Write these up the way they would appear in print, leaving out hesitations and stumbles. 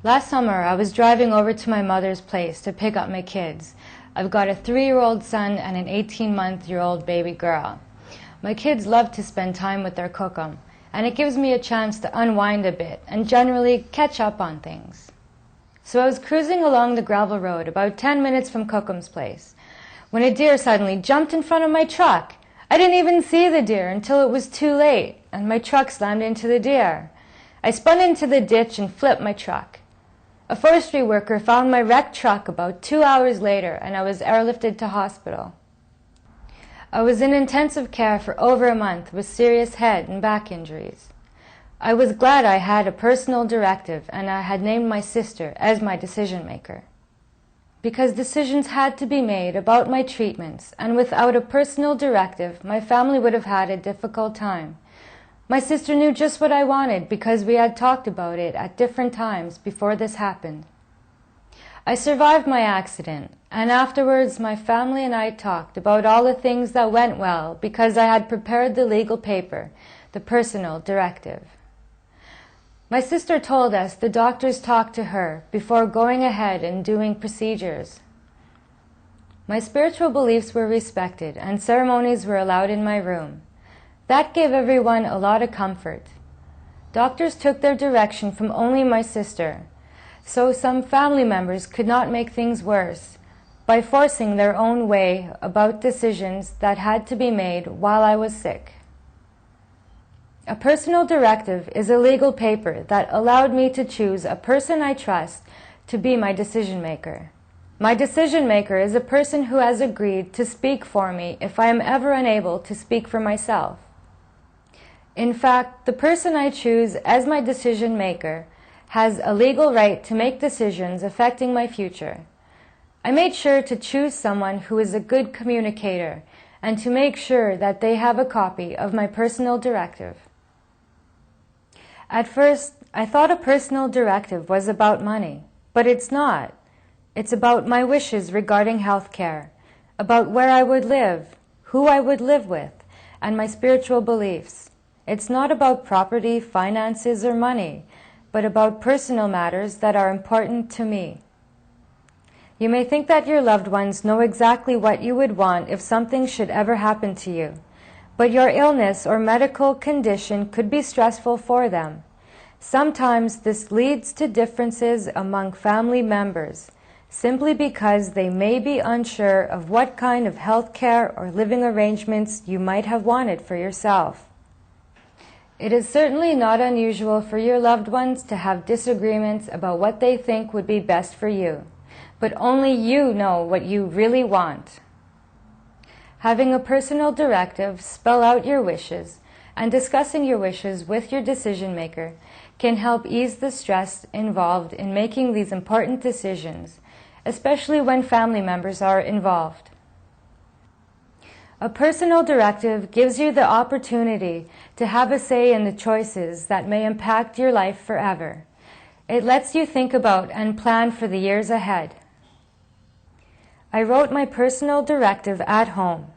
Last summer, I was driving over to my mother's place to pick up my kids. I've got a 3-year-old son and an 18-month-old baby girl. My kids love to spend time with their cookum, and it gives me a chance to unwind a bit and generally catch up on things. So I was cruising along the gravel road about 10 minutes from Cookum's place when a deer suddenly jumped in front of my truck. I didn't even see the deer until it was too late, and my truck slammed into the deer. I spun into the ditch and flipped my truck. A forestry worker found my wrecked truck about 2 hours later, and I was airlifted to hospital. I was in intensive care for over a month with serious head and back injuries. I was glad I had a personal directive, and I had named my sister as my decision maker. Because decisions had to be made about my treatments, and without a personal directive, my family would have had a difficult time. My sister knew just what I wanted because we had talked about it at different times before this happened. I survived my accident, and afterwards my family and I talked about all the things that went well because I had prepared the legal paper, the personal directive. My sister told us the doctors talked to her before going ahead and doing procedures. My spiritual beliefs were respected and ceremonies were allowed in my room. That gave everyone a lot of comfort. Doctors took their direction from only my sister, so some family members could not make things worse by forcing their own way about decisions that had to be made while I was sick. A personal directive is a legal paper that allowed me to choose a person I trust to be my decision maker. My decision maker is a person who has agreed to speak for me if I am ever unable to speak for myself. In fact, the person I choose as my decision maker has a legal right to make decisions affecting my future. I made sure to choose someone who is a good communicator and to make sure that they have a copy of my personal directive. At first, I thought a personal directive was about money, but it's not. It's about my wishes regarding health care, about where I would live, who I would live with, and my spiritual beliefs. It's not about property, finances, or money, but about personal matters that are important to me. You may think that your loved ones know exactly what you would want if something should ever happen to you, but your illness or medical condition could be stressful for them. Sometimes this leads to differences among family members, simply because they may be unsure of what kind of health care or living arrangements you might have wanted for yourself. It is certainly not unusual for your loved ones to have disagreements about what they think would be best for you, but only you know what you really want. Having a personal directive spell out your wishes, and discussing your wishes with your decision maker can help ease the stress involved in making these important decisions, especially when family members are involved. A personal directive gives you the opportunity to have a say in the choices that may impact your life forever. It lets you think about and plan for the years ahead. I wrote my personal directive at home.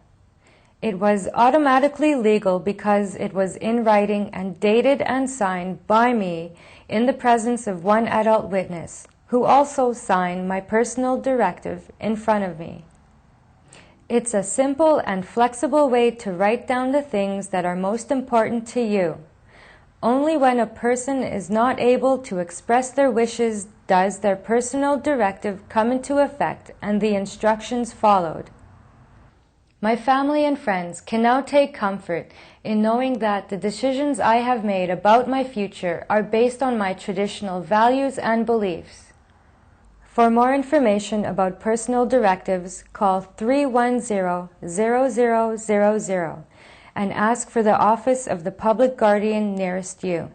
It was automatically legal because it was in writing and dated and signed by me in the presence of one adult witness, who also signed my personal directive in front of me. It's a simple and flexible way to write down the things that are most important to you. Only when a person is not able to express their wishes does their personal directive come into effect and the instructions followed. My family and friends can now take comfort in knowing that the decisions I have made about my future are based on my traditional values and beliefs. For more information about personal directives, call 310-0000 and ask for the Office of the Public Guardian nearest you.